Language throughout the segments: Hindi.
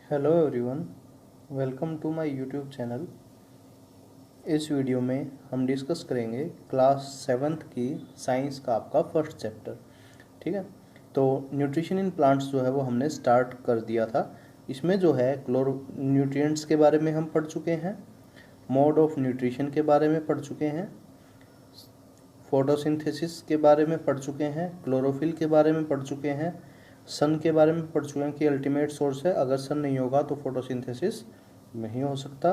Hello everyone, welcome to my YouTube channel. इस वीडियो में हम डिस्कस करेंगे क्लास 7th की साइंस का आपका फर्स्ट चैप्टर। ठीक है, तो न्यूट्रिशन इन प्लांट्स जो है वो हमने स्टार्ट कर दिया था। इसमें जो है क्लोरो न्यूट्रिएंट्स के बारे में हम पढ़ चुके हैं, मोड ऑफ न्यूट्रिशन के बारे में पढ़ चुके हैं, फोटोसिंथेसिस के बारे में पढ़ चुके हैं, क्लोरोफिल के बारे में पढ़ चुके हैं, सन के बारे में पढ़ चुके हैं कि अल्टीमेट सोर्स है, अगर सन नहीं होगा तो फोटोसिंथेसिस नहीं हो सकता।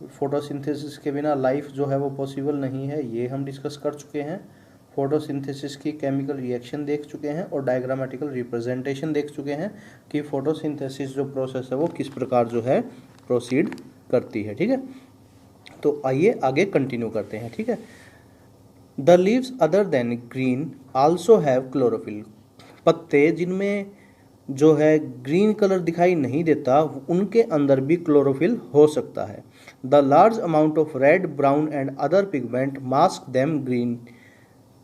फोटोसिंथेसिस के बिना लाइफ जो है वो पॉसिबल नहीं है, ये हम डिस्कस कर चुके हैं। फोटोसिंथेसिस की केमिकल रिएक्शन देख चुके हैं और डायग्रामेटिकल रिप्रेजेंटेशन देख चुके हैं कि फोटोसिंथेसिस जो प्रोसेस है वो किस प्रकार जो है प्रोसीड करती है। ठीक है, तो आइए आगे कंटिन्यू करते हैं। ठीक है, the leaves other than green also have chlorophyll. पत्ते जिनमें जो है ग्रीन कलर दिखाई नहीं देता उनके अंदर भी क्लोरोफिल हो सकता है। The large amount of red, brown and other pigment mask them green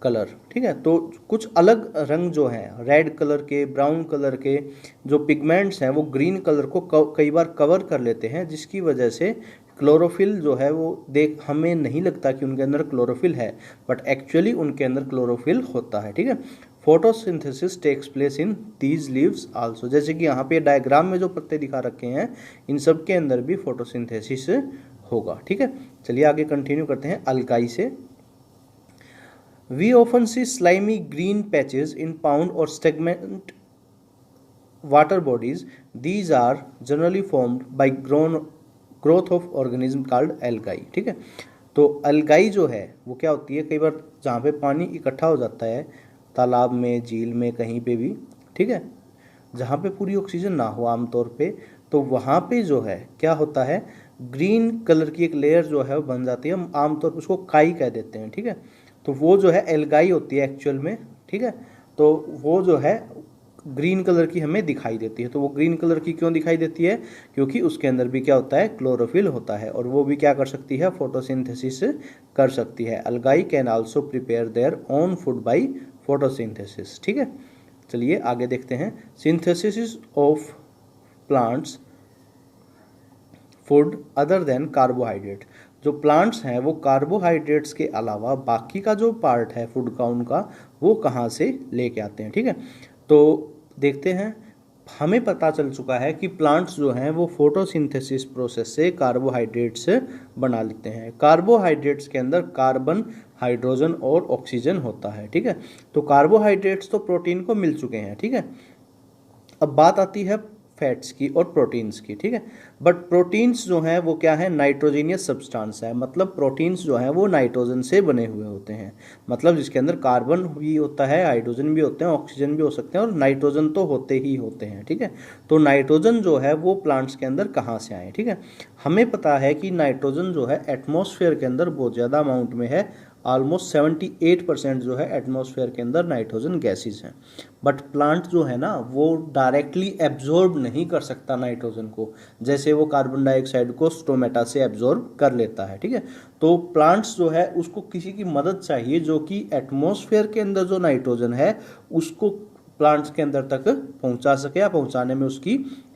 colour. ठीक है, तो कुछ अलग रंग जो हैं रेड कलर के, ब्राउन कलर के जो पिगमेंट्स हैं वो ग्रीन कलर को कई बार कवर कर लेते हैं, जिसकी वजह से क्लोरोफिल जो है वो हमें नहीं लगता कि उनके अंदर क्लोरोफिल है, बट एक्चुअली उनके अंदर क्लोरोफिल होता है। ठीक है, photosynthesis takes place in these leaves also. जैसे कि यहाँ पे डायग्राम में जो पत्ते दिखा रखे हैं इन सब के अंदर भी फोटोसिंथेसिस होगा। ठीक है, चलिए आगे कंटिन्यू करते हैं अल्काई से। We often see slimy green patches in pond or stagnant water bodies. These are generally formed by growth of organism called algae। ठीक है, तो algae जो है वो क्या होती है, कई बार जहाँ पे पानी इकट्ठा हो जाता है, तालाब में, झील में, कहीं पे भी, ठीक है, जहाँ पे पूरी ऑक्सीजन ना हो आमतौर पे, तो वहाँ पे जो है क्या होता है, ग्रीन कलर की एक लेयर जो है वो बन जाती है। हम आमतौर पर उसको काई कह देते हैं। ठीक है, तो वो जो है एल्गाई होती है एक्चुअल में। ठीक है, तो वो जो है ग्रीन कलर की हमें दिखाई देती है। तो वो ग्रीन कलर की क्यों दिखाई देती है, क्योंकि उसके अंदर भी क्या होता है, क्लोरोफिल होता है, और वो भी क्या कर सकती है, फोटोसिंथेसिस कर सकती है। Algae can also prepare their own food by photosynthesis. ठीक है, चलिए आगे देखते हैं। Synthesis of plants food other than carbohydrate. जो प्लांट्स हैं वो कार्बोहाइड्रेट्स के अलावा बाकी का जो पार्ट है फूड का उनका, वो कहाँ से लेके आते हैं। ठीक है, तो देखते हैं। हमें पता चल चुका है कि प्लांट्स जो हैं वो फोटोसिंथेसिस प्रोसेस से कार्बोहाइड्रेट्स बना लेते हैं। कार्बोहाइड्रेट्स के अंदर कार्बन, हाइड्रोजन और ऑक्सीजन होता है। ठीक है, तो कार्बोहाइड्रेट्स तो प्रोटीन को मिल चुके हैं। ठीक है, अब बात आती है फैट्स की और प्रोटीन्स की। ठीक है, बट प्रोटीन्स जो हैं वो क्या है, नाइट्रोजीनियस सब्सटेंस है। मतलब प्रोटीन्स जो हैं वो नाइट्रोजन से बने हुए होते हैं, मतलब जिसके अंदर कार्बन भी होता है, हाइड्रोजन भी होते हैं, ऑक्सीजन भी हो सकते हैं, और नाइट्रोजन तो होते ही होते हैं। ठीक है, तो नाइट्रोजन जो है वो प्लांट्स के अंदर कहाँ से आए। ठीक है, हमें पता है कि नाइट्रोजन जो है एटमॉस्फेयर के अंदर बहुत ज़्यादा अमाउंट में है। ऑलमोस्ट 78% जो है एटमॉस्फेयर के अंदर नाइट्रोजन गैसेज हैं। बट प्लांट जो है ना वो डायरेक्टली एब्जॉर्ब नहीं कर सकता नाइट्रोजन को, जैसे वो कार्बन डाइऑक्साइड को स्टोमेटा से एब्जॉर्ब कर लेता है। ठीक है, तो प्लांट्स जो है उसको किसी की मदद चाहिए जो कि एटमॉस्फेयर के अंदर जो नाइट्रोजन है उसको प्लांट्स के अंदर तक पहुंचा सके या पहुंचाने में उसकी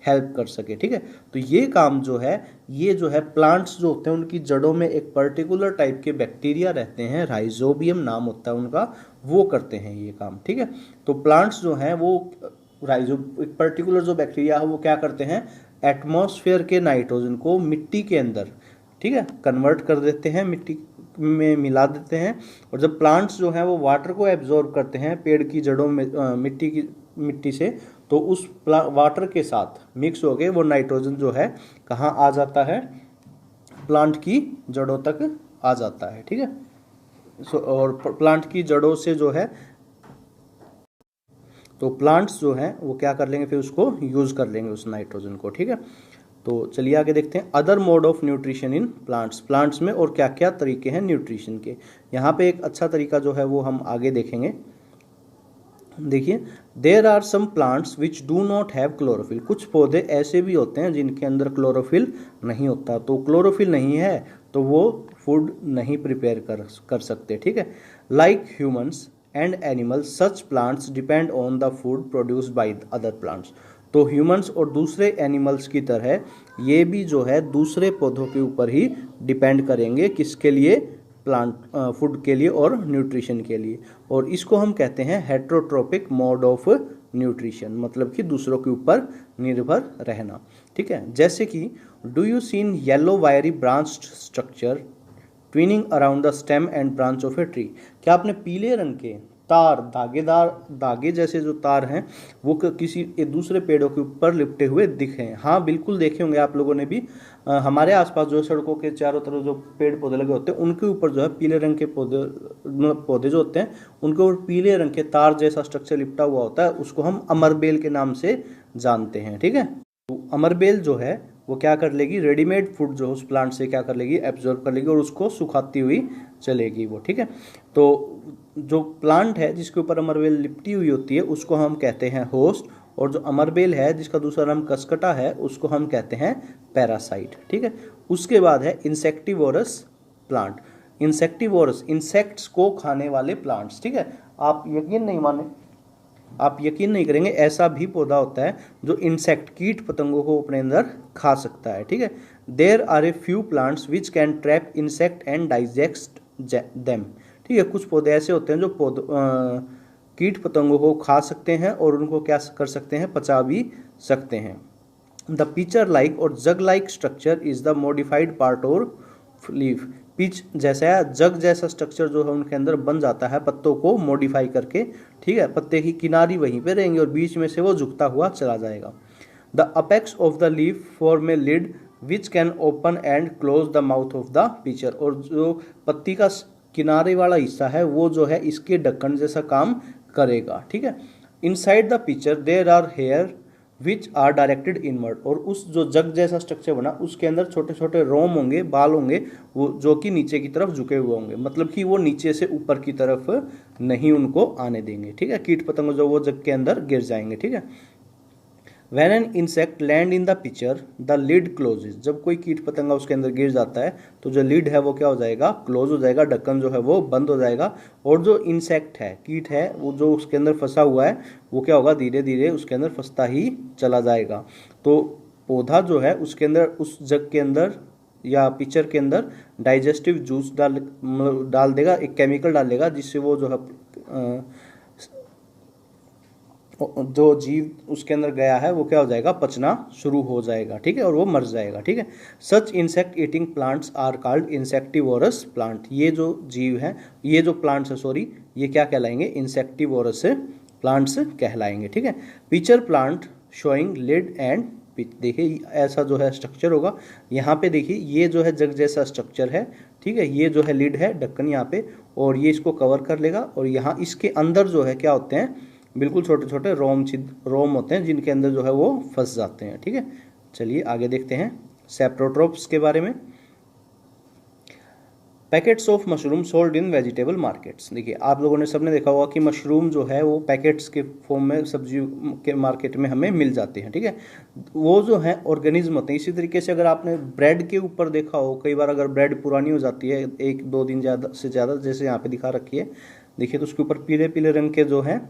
हेल्प कर सके। ठीक है, तो ये काम जो है, ये जो है प्लांट्स जो होते हैं उनकी जड़ों में एक पर्टिकुलर टाइप के बैक्टीरिया रहते हैं, राइजोबियम नाम होता है उनका, वो करते हैं ये काम। ठीक है, तो प्लांट्स जो हैं वो एक पर्टिकुलर जो बैक्टीरिया है वो क्या करते हैं, एटमॉस्फेयर के नाइट्रोजन को मिट्टी के अंदर, ठीक है, कन्वर्ट कर देते हैं, मिट्टी में मिला देते हैं। और जब प्लांट्स जो हैं वो वाटर को एब्जॉर्ब करते हैं पेड़ की जड़ों में, मिट्टी से, तो उस वाटर के साथ मिक्स हो गए वो नाइट्रोजन जो है कहाँ आ जाता है, प्लांट की जड़ों तक आ जाता है। ठीक है, और प्लांट की जड़ों से जो है, तो प्लांट्स जो हैं वो क्या कर लेंगे, फिर उसको यूज़ कर लेंगे उस नाइट्रोजन को। ठीक है, तो चलिए आगे देखते हैं other mode of nutrition in plants. Plants में और क्या क्या तरीके हैं न्यूट्रिशन के। यहाँ पे एक अच्छा तरीका जो है वो हम आगे देखेंगे। देखिए, there are some plants which do not have chlorophyll. कुछ पौधे ऐसे भी होते हैं जिनके अंदर क्लोरोफिल नहीं होता, तो क्लोरोफिल नहीं है तो वो फूड नहीं प्रिपेयर कर सकते। ठीक है, like humans and animals such plants depend on the food produced by other plants. तो ह्यूमंस और दूसरे एनिमल्स की तरह ये भी जो है दूसरे पौधों के ऊपर ही डिपेंड करेंगे, किसके लिए, प्लांट फूड के लिए और न्यूट्रिशन के लिए। और इसको हम कहते हैं हेट्रोट्रोपिक मोड ऑफ न्यूट्रिशन, मतलब कि दूसरों के ऊपर निर्भर रहना। ठीक है, जैसे कि डू यू सीन येलो वायरी branched structure twinning around the stem and branch of a tree. क्या आपने पीले रंग के तार, धागेदार धागे जैसे जो तार हैं वो किसी एक दूसरे पेड़ों के ऊपर लिपटे हुए दिखे हैं? हाँ बिल्कुल देखे होंगे आप लोगों ने भी। हमारे आसपास जो सड़कों के चारों तरफ जो पेड़ पौधे लगे होते हैं उनके ऊपर जो है पीले रंग के पौधे, मतलब पौधे जो होते हैं उनके ऊपर पीले रंग के तार जैसा स्ट्रक्चर लिपटा हुआ होता है, उसको हम अमरबेल के नाम से जानते हैं। ठीक है, तो अमरबेल जो है वो क्या कर लेगी, रेडीमेड फूड जो उस प्लांट से क्या कर लेगी, एब्जॉर्ब कर लेगी और उसको सुखाती हुई चलेगी वो। ठीक है, तो जो प्लांट है जिसके ऊपर अमरबेल लिपटी हुई होती है उसको हम कहते हैं होस्ट, और जो अमरबेल है जिसका दूसरा नाम कसकटा है उसको हम कहते हैं पैरासाइट। ठीक है, उसके बाद है इंसेक्टिवोरस प्लांट। इंसेक्टिवोरस, इंसेक्ट्स को खाने वाले प्लांट्स। ठीक है, आप यकीन नहीं करेंगे, ऐसा भी पौधा होता है जो इंसेक्ट, कीट पतंगों को अपने अंदर खा सकता है। ठीक है, there are a few plants which can trap insect and digest them. ठीक है, कुछ पौधे ऐसे होते हैं जो कीट पतंगों को खा सकते हैं और उनको क्या कर सकते हैं, पचा भी सकते हैं। द पिचर लाइक और jug like structure is the modified part of leaf. Pitch जैसा है, जग जैसा स्ट्रक्चर जो है उनके अंदर बन जाता है पत्तों को मॉडिफाई करके। ठीक है, पत्ते की किनारी वहीं पे रहेंगी और बीच में से वो झुकता हुआ चला जाएगा। The apex of the leaf form a lid which can open and close the mouth of the pitcher. और जो पत्ती का किनारे वाला हिस्सा है वो जो है इसके ढक्कन जैसा काम करेगा। ठीक है, inside the pitcher there are hair which are directed inward. और उस जो जग जैसा स्ट्रक्चर बना उसके अंदर छोटे छोटे रोम होंगे, बाल होंगे, वो जो कि नीचे की तरफ झुके हुए होंगे, मतलब कि वो नीचे से ऊपर की तरफ नहीं उनको आने देंगे। ठीक है, कीट पतंग जो वो जग के अंदर गिर जाएंगे। ठीक है, When an insect land in the pitcher, the lid closes। जब कोई कीट पतंगा उसके अंदर गिर जाता है तो जो लिड है वो क्या हो जाएगा, क्लोज हो जाएगा, ढक्कन जो है वो बंद हो जाएगा। और जो इंसेक्ट है, कीट है, वो जो उसके अंदर फंसा हुआ है वो क्या होगा, धीरे धीरे उसके अंदर फंसता ही चला जाएगा। तो पौधा जो है उसके अंदर, उस जग के अंदर या पिक्चर के अंदर डाइजेस्टिव जूस डाल देगा, एक केमिकल डाल देगा जिससे वो जो है जो जीव उसके अंदर गया है वो क्या हो जाएगा, पचना शुरू हो जाएगा। ठीक है, और वो मर जाएगा। ठीक है, such insect eating plants are called insectivorous plant. ये जो जीव हैं, ये जो प्लांट्स है सॉरी, ये क्या कहलाएंगे, इंसेक्टिवोरस प्लांट्स कहलाएंगे। ठीक है, pitcher plant showing lid and pitch. देखिए ऐसा जो है स्ट्रक्चर होगा, यहाँ पे देखिए ये जो है जग जैसा स्ट्रक्चर है। ठीक है, ये जो है लिड है, ढक्कन यहाँ पे, और ये इसको कवर कर लेगा। और यहाँ इसके अंदर जो है क्या होते हैं, बिल्कुल छोटे छोटे रोम होते हैं जिनके अंदर जो है वो फंस जाते हैं। ठीक है, चलिए आगे देखते हैं सेप्रोट्रोप्स के बारे में। Packets of mushroom sold in vegetable markets. देखिए आप लोगों ने सबने देखा होगा कि मशरूम जो है वो पैकेट्स के फॉर्म में सब्जी के मार्केट में हमें मिल जाते हैं। ठीक है, वो जो है ऑर्गेनिज्म होते हैं। इसी तरीके से अगर आपने ब्रेड के ऊपर देखा हो, कई बार अगर ब्रेड पुरानी हो जाती है 1-2 दिन ज़्यादा से ज़्यादा, जैसे यहाँ पे दिखा रखी है, देखिए तो उसके ऊपर पीले पीले रंग के जो है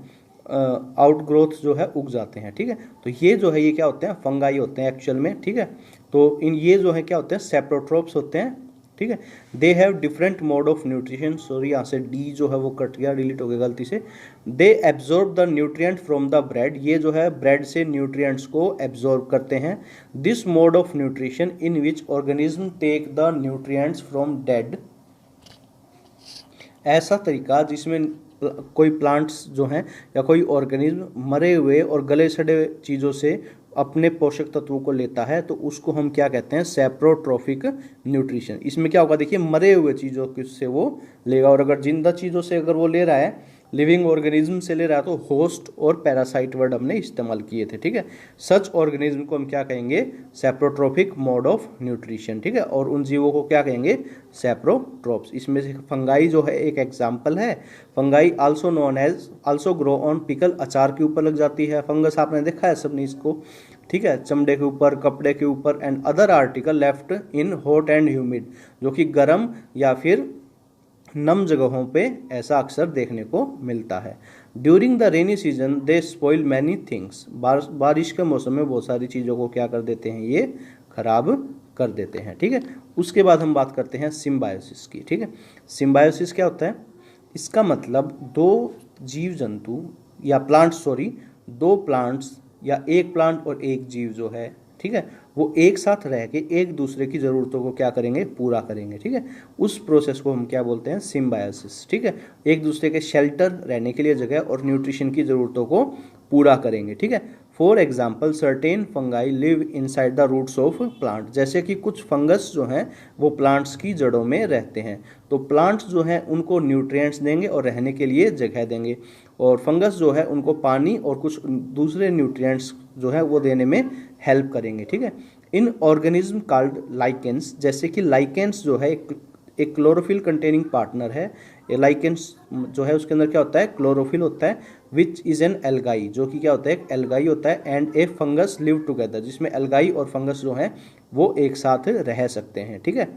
आउटग्रोथ जो है उग जाते हैं। ठीक है, तो ये जो है ये क्या होते हैं, फंगाई होते हैं एक्चुअल में। ठीक है, तो ये जो है क्या होते हैं, सेप्रोट्रोप्स होते हैं। ठीक है, they have different mode of nutrition. Sorry यहाँ से डी जो है वो कट गया, डिलीट हो गया गलती से। They absorb the nutrient from the bread. ये जो है ब्रेड से न्यूट्रिएंट्स को एब्जॉर्ब करते हैं। This mode of nutrition in which organism take the nutrients from dead. ऐसा तरीका जिसमें कोई प्लांट्स जो हैं या कोई ऑर्गेनिज्म मरे हुए और गले सड़े चीज़ों से अपने पोषक तत्वों को लेता है, तो उसको हम क्या कहते हैं, सेप्रोट्रोफिक न्यूट्रिशन। इसमें क्या होगा, देखिए मरे हुए चीज़ों से वो लेगा, और अगर जिंदा चीज़ों से अगर वो ले रहा है, लिविंग ऑर्गेनिज्म से ले रहा है, तो होस्ट और पैरासाइट वर्ड हमने इस्तेमाल किए थे। ठीक है, सच ऑर्गेनिज्म को हम क्या कहेंगे, सेप्रोट्रोफिक मोड ऑफ न्यूट्रिशन। ठीक है, और उन जीवों को क्या कहेंगे, सेप्रोट्रोप्स। इसमें से फंगाई जो है एक एग्जाम्पल है। Fungi also known as also grow on pickle. अचार के ऊपर लग जाती है फंगस, आपने देखा है सबने इसको। ठीक है, चमड़े के ऊपर, कपड़े के ऊपर, and other article left in hot and humid, जो कि गर्म या फिर नम जगहों पे ऐसा अक्सर देखने को मिलता है। During the rainy season they spoil many things, बारिश के मौसम में बहुत सारी चीज़ों को क्या कर देते हैं, ये खराब कर देते हैं। ठीक है, उसके बाद हम बात करते हैं सिम्बायोसिस की। ठीक है, सिम्बायोसिस क्या होता है? इसका मतलब दो जीव जंतु या दो प्लांट्स या एक प्लांट और एक जीव जो है, ठीक है, वो एक साथ रह के एक दूसरे की ज़रूरतों को क्या करेंगे, पूरा करेंगे। ठीक है, उस प्रोसेस को हम क्या बोलते हैं, सिम्बायोसिस। ठीक है, एक दूसरे के शेल्टर, रहने के लिए जगह और न्यूट्रिशन की ज़रूरतों को पूरा करेंगे। ठीक है, for example certain fungi live inside the roots of plant, जैसे कि कुछ फंगस जो हैं वो प्लांट्स की जड़ों में रहते हैं। तो प्लांट्स जो हैं उनको न्यूट्रिएंट्स देंगे और रहने के लिए जगह देंगे, और फंगस जो है उनको पानी और कुछ दूसरे न्यूट्रिएंट्स जो है वो देने में हेल्प करेंगे। ठीक है, इन ऑर्गेनिज्म कॉल्ड लाइकेंस, जैसे कि लाइकेंस जो है एक क्लोरोफिल कंटेनिंग पार्टनर है। ये लाइकेंस जो है उसके अंदर क्या होता है, क्लोरोफिल होता है, विच इज एन एल्गाई, जो कि क्या होता है, एक एल्गाई होता है, and A fungus live together, जिसमें एल्गाई और फंगस जो है वो एक साथ रह सकते हैं। ठीक है,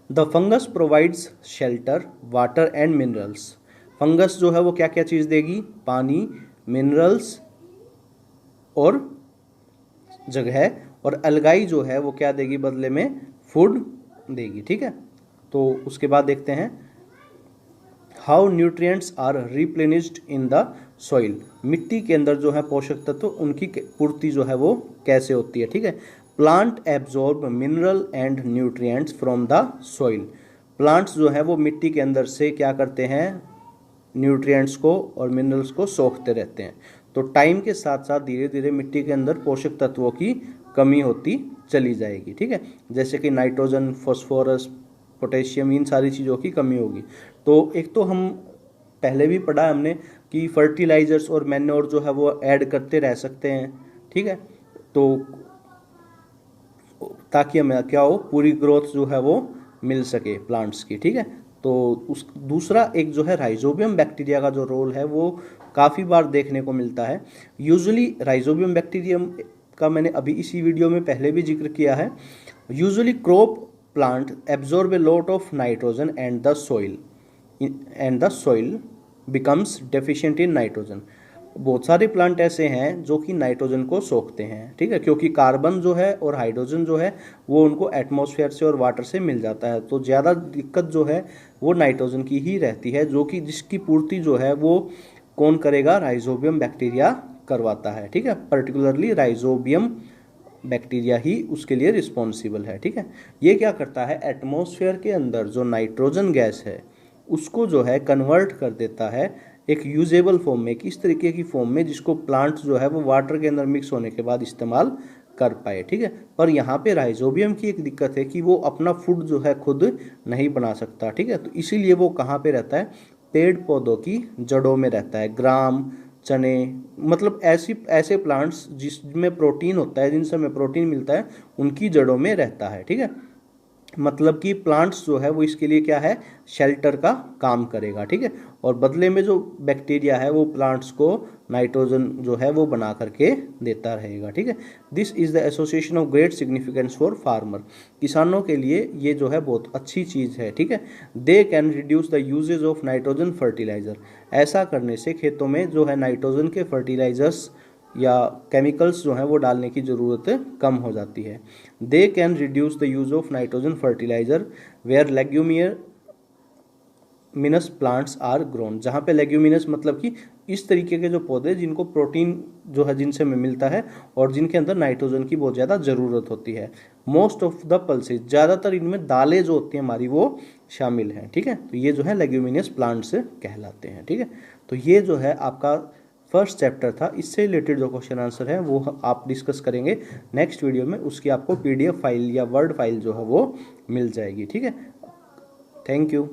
the fungus provides shelter, water and minerals. Fungus जो है वो क्या क्या चीज़ देगी, पानी, मिनरल्स और जगह, और एल्गाई जो है वो क्या देगी बदले में, फूड देगी। ठीक है, तो उसके बाद देखते हैं how nutrients are replenished in the soil, मिट्टी के अंदर जो है पोषक तत्व उनकी पूर्ति जो है वो कैसे होती है। ठीक है, plant absorb mineral and nutrients from the soil, plants जो है वो मिट्टी के अंदर से क्या करते हैं, न्यूट्रिएंट्स को और मिनरल्स को सोखते रहते हैं। तो टाइम के साथ साथ धीरे धीरे मिट्टी के अंदर पोषक तत्वों की कमी होती चली जाएगी। ठीक है, जैसे कि नाइट्रोजन, फॉस्फोरस, पोटेशियम, इन सारी चीज़ों की कमी होगी। तो एक तो हम पहले भी पढ़ा हमने कि फर्टिलाइजर्स और मैन्योर जो है वो ऐड करते रह सकते हैं। ठीक है, तो ताकि हमें क्या हो, पूरी ग्रोथ जो है वो मिल सके प्लांट्स की। ठीक है, तो उस दूसरा एक जो है राइजोबियम बैक्टीरिया का जो रोल है वो काफ़ी बार देखने को मिलता है। यूजुअली राइजोबियम बैक्टीरियम का मैंने अभी इसी वीडियो में पहले भी जिक्र किया है। Usually crop plant absorb a lot of nitrogen and the soil becomes deficient in nitrogen. बहुत सारे प्लांट ऐसे हैं जो कि नाइट्रोजन को सोखते हैं। ठीक है, क्योंकि कार्बन जो है और हाइड्रोजन जो है वो उनको एटमॉस्फेयर से और वाटर से मिल जाता है, तो ज़्यादा दिक्कत जो है वो नाइट्रोजन की ही रहती है, जो कि जिसकी पूर्ति जो है वो कौन करेगा, राइजोबियम बैक्टीरिया करवाता है। ठीक है, पर्टिकुलरली राइजोबियम बैक्टीरिया ही उसके लिए रिस्पॉन्सिबल है। ठीक है, ये क्या करता है, एटमॉस्फेयर के अंदर जो नाइट्रोजन गैस है उसको जो है कन्वर्ट कर देता है एक यूजेबल फॉर्म में, किस तरीके की फॉर्म में, जिसको प्लांट जो है वो वाटर के अंदर मिक्स होने के बाद इस्तेमाल कर पाए। ठीक है, पर यहाँ पे राइजोबियम की एक दिक्कत है कि वो अपना फूड जो है खुद नहीं बना सकता। ठीक है, तो इसीलिए वो कहाँ पे रहता है, पेड़ पौधों की जड़ों में रहता है, ग्राम, चने, मतलब ऐसे प्लांट्स जिसमें प्रोटीन होता है, जिनसे हमें प्रोटीन मिलता है, उनकी जड़ों में रहता है। ठीक है, मतलब कि प्लांट्स जो है वो इसके लिए क्या है, शेल्टर का काम करेगा। ठीक है, और बदले में जो बैक्टीरिया है वो प्लांट्स को नाइट्रोजन जो है वो बना करके देता रहेगा। ठीक है, this is the association of great significance for farmer, किसानों के लिए ये जो है बहुत अच्छी चीज़ है। ठीक है, they can reduce the usages of nitrogen fertiliser, ऐसा करने से खेतों में जो है नाइट्रोजन के फर्टिलाइजर्स या केमिकल्स जो हैं वो डालने की ज़रूरत कम हो जाती है। They can reduce the use of nitrogen fertiliser where leguminous plants are grown, जहाँ पे लेग्यूमिनस मतलब कि इस तरीके के जो पौधे जिनको प्रोटीन जो है जिनसे हमें मिलता है और जिनके अंदर नाइट्रोजन की बहुत ज़्यादा ज़रूरत होती है। मोस्ट ऑफ द पल्सेज, ज़्यादातर इनमें दालें जो होती हैं हमारी वो शामिल हैं। ठीक है, तो ये जो है लेग्यूमिनस प्लांट्स कहलाते हैं। ठीक है, तो ये जो है आपका फर्स्ट चैप्टर था, इससे रिलेटेड जो क्वेश्चन आंसर है वो आप डिस्कस करेंगे नेक्स्ट वीडियो में, उसकी आपको PDF फाइल या वर्ड फाइल जो है वो मिल जाएगी। ठीक है, थैंक यू।